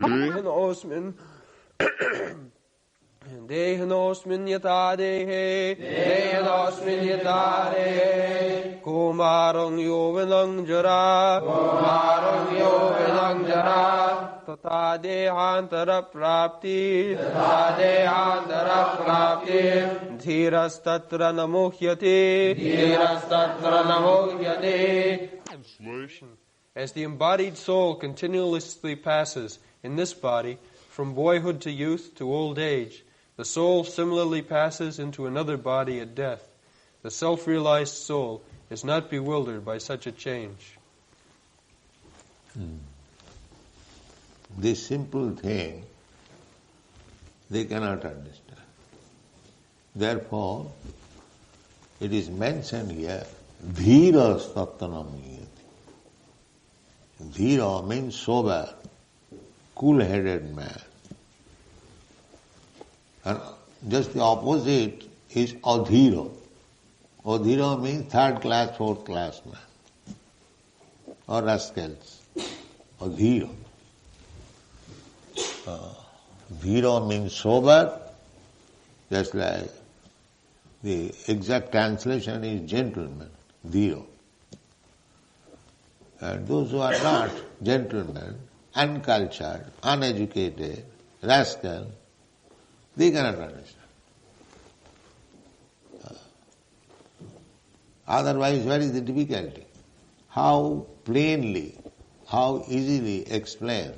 Dehanosmin Dehanosmin yata dehe Dehanosmin yata dehe Kumarang yovinang jara Kumarang yovinang jara Tata dehāntara-prāptiḥ Tata dehāntara-prāptiḥ dhīrastatra namuhyate Dhīrastatra namuhyate. Translation. As the embodied soul continuously passes in this body from boyhood to youth to old age, the soul similarly passes into another body at death. The self-realized soul is not bewildered by such a change. This simple thing they cannot understand. Therefore, it is mentioned here, dhīra stattanamiyati. Dhīra means sober, cool-headed man. And just the opposite is adhīra. Adhīra means third class, fourth class man, or rascals. Adhīra. Dhīra means sober, just like the exact translation is gentleman, dhīra. And those who are not gentlemen, uncultured, uneducated, rascal, they cannot understand. Otherwise, what is the difficulty? How plainly, how easily explain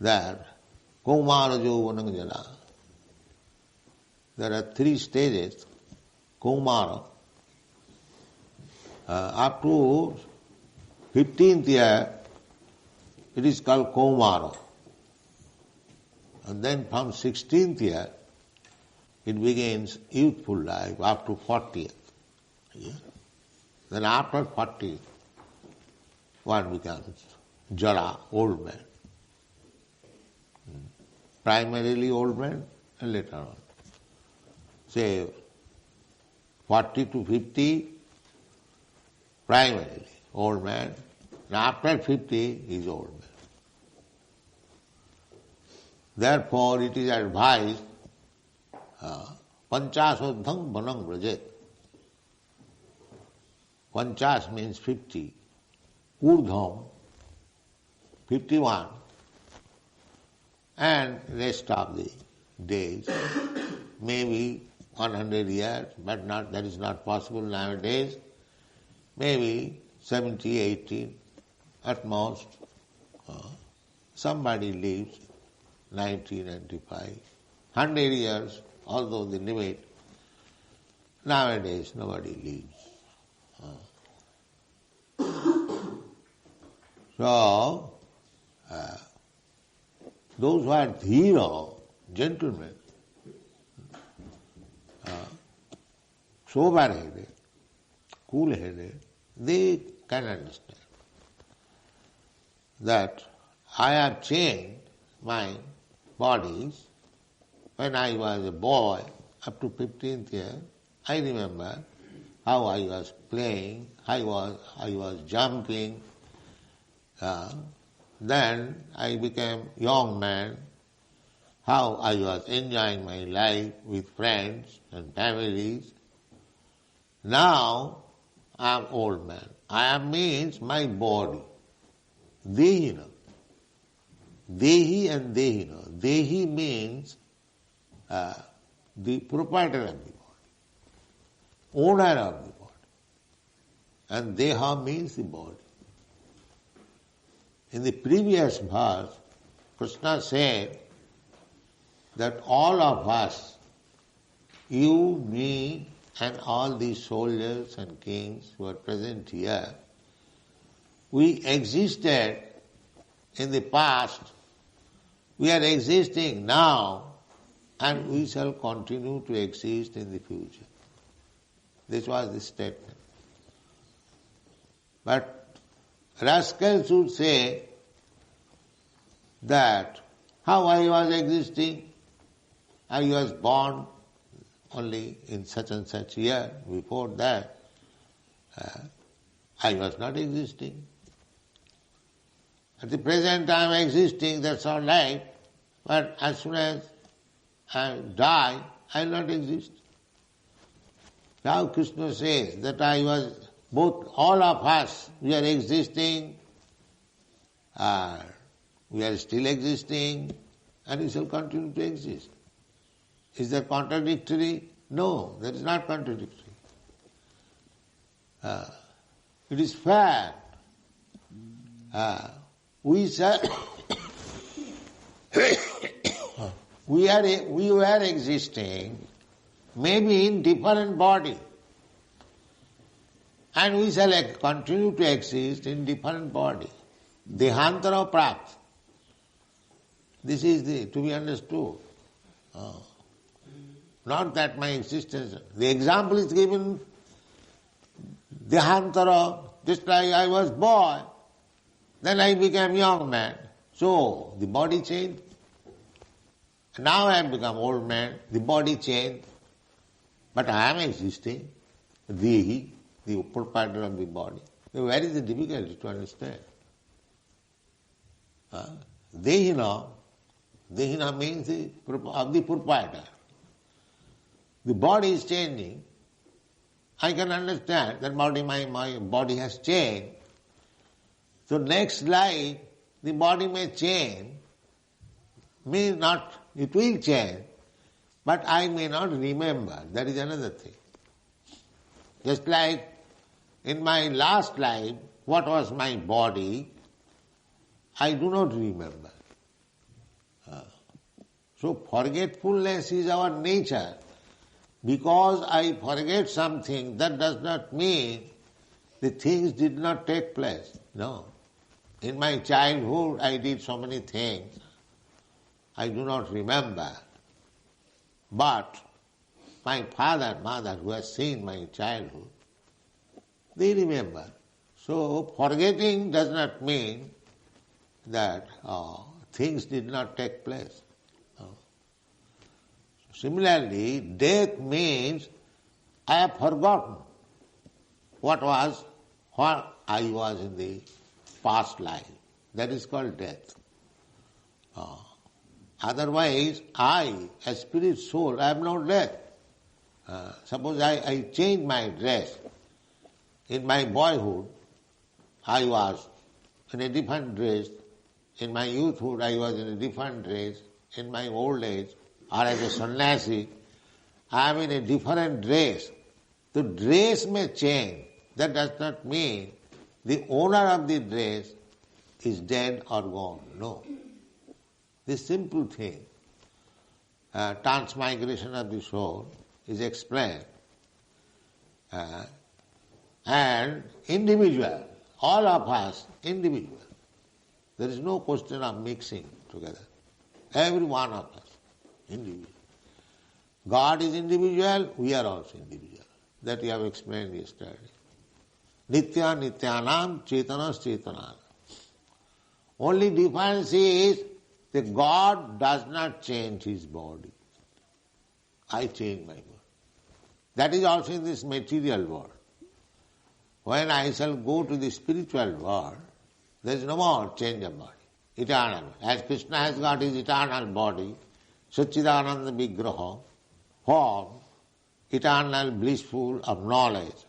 that Kaumara Jovanam Jana. There are 3 stages. Kaumara. Up to 15th year, it is called Kaumara. And then from 16th year, it begins youthful life up to 40th year. Then after 40, one becomes Jara, old man. Primarily old man and later on. Say 40 to 50, primarily old man. And after 50 is old man. Therefore, it is advised, panchasodham vanam vrajet. Panchas means 50. Urdham, 51. And rest of the days, maybe 100 years, but that is not possible nowadays. Maybe 70, 80, at most. Somebody lives 90, 95, 100 years, although the limit. Nowadays nobody lives. So, those who are dhīra, gentlemen, sober-headed, cool-headed, they can understand that I have changed my bodies. When I was a boy, up to 15th year, I remember how I was playing, I was jumping. Then I became young man, how I was enjoying my life with friends and families. Now I am old man. I am means my body. Dehina. Dehi and dehina. Dehi means the proprietor of the body, owner of the body. And deha means the body. In the previous verse, Krishna said that all of us, you, me, and all these soldiers and kings who are present here, we existed in the past, we are existing now, and we shall continue to exist in the future. This was the statement. But rascals would say that how I was existing, I was born only in such and such year. Before that, I was not existing. At the present time existing, that's all right, but as soon as I die, I will not exist. Now Krishna says that all of us, we are existing, we are still existing, and we shall continue to exist. Is that contradictory? No, that is not contradictory. It is fact. We were existing maybe in different body, and we shall continue to exist in different body. Dehāntara-prāptiḥ. This is to be understood. Not that my existence. The example is given, dehāntara, just like I was boy, then I became young man. So the body changed. Now I have become old man, the body changed. But I am existing, the proprietor of the body. So where is the difficulty to understand? Dehina means of the proprietor. The body is changing. I can understand that my body has changed. So next life, the body may change, it will change, but I may not remember. That is another thing. Just like in my last life, what was my body, I do not remember. So forgetfulness is our nature. Because I forget something, that does not mean the things did not take place. No. In my childhood, I did so many things. I do not remember. But my father, mother, who has seen my childhood, they remember. So forgetting does not mean that things did not take place. Similarly, death means I have forgotten what I was in the past life. That is called death. Otherwise, I, a spirit soul, I am not death. Suppose I change my dress. In my boyhood, I was in a different dress. In my youthhood, I was in a different dress. In my old age, or as a sannyasi, I am in a different dress. The dress may change. That does not mean the owner of the dress is dead or gone. No. This simple thing, transmigration of the soul, is explained. And individual, all of us individual. There is no question of mixing together. Every one of us. Individual. God is individual, we are also individual. That we have explained yesterday. Nitya nityanam chetanas chetanam. Only difference is that God does not change his body. I change my body. That is also in this material world. When I shall go to the spiritual world, there is no more change of body. Eternal. As Krishna has got his eternal body, Satchidananda Vigraha, form, eternal, blissful of knowledge.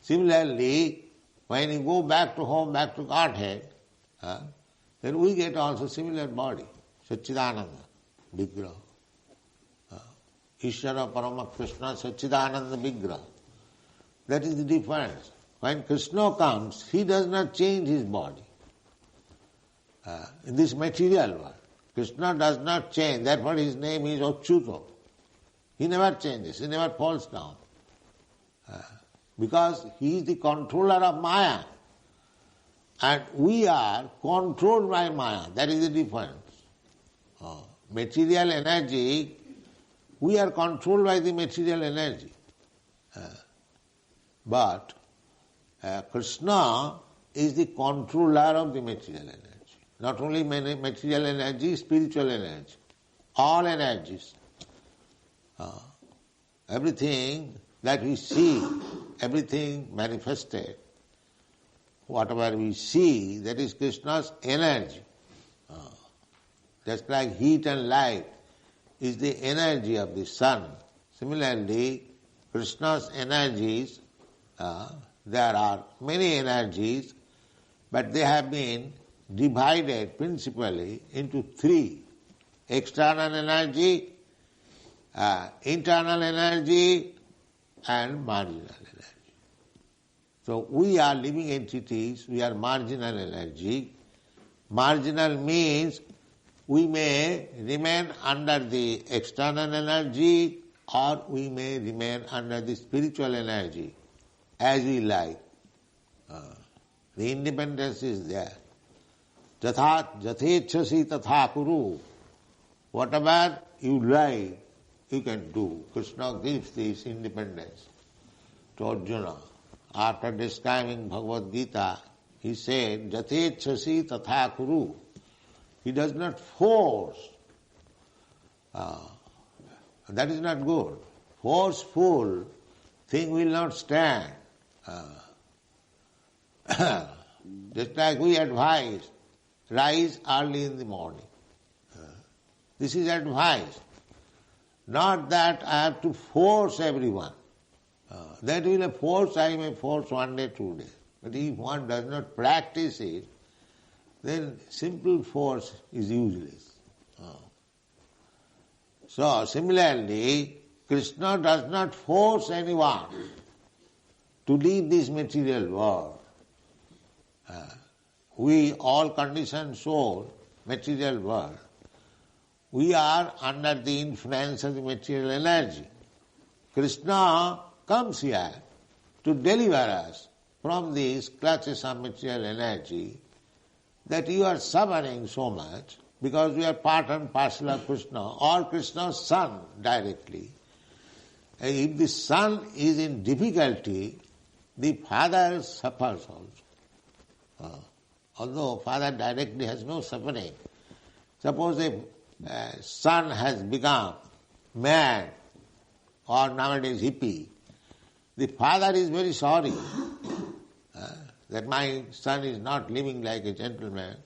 Similarly, when you go back to home, back to Godhead, then we get also similar body, Satchidananda Vigraha. Ishvara Parama Krishna Satchidananda Vigraha. That is the difference. When Krishna comes, he does not change his body. In this material world, Krishna does not change, therefore his name is Achyuta. He never changes, he never falls down. Because he is the controller of Maya. And we are controlled by Maya, that is the difference. Material energy, we are controlled by the material energy. But Krishna is the controller of the material energy. Not only material energy, spiritual energy. All energies. Everything that we see, everything manifested, whatever we see, that is Krishna's energy. Just like heat and light is the energy of the sun. Similarly, Krishna's energies, there are many energies, but they have been divided principally into three. External energy, internal energy, and marginal energy. So we are living entities, we are marginal energy. Marginal means we may remain under the external energy or we may remain under the spiritual energy as we like. The independence is there. Jathechasi tatha kuru. Whatever you like, you can do. Krishna gives this independence to Arjuna. After describing Bhagavad-gītā, he said, Jathechasi tatha kuru. He does not force. That is not good. Forceful thing will not stand. Just like we advise, rise early in the morning. This is advice. Not that I have to force everyone. That will a force, I may force 1 day, 2 days. But if one does not practice it, then simple force is useless. So similarly, Krishna does not force anyone to leave this material world. We, all conditioned soul, material world, we are under the influence of the material energy. Krishna comes here to deliver us from these clutches of material energy, that you are suffering so much because we are part and parcel of Krishna or Krishna's son directly. And if the son is in difficulty, the father suffers also. Although father directly has no suffering. Suppose a son has become mad or nowadays hippie, the father is very sorry that my son is not living like a gentleman.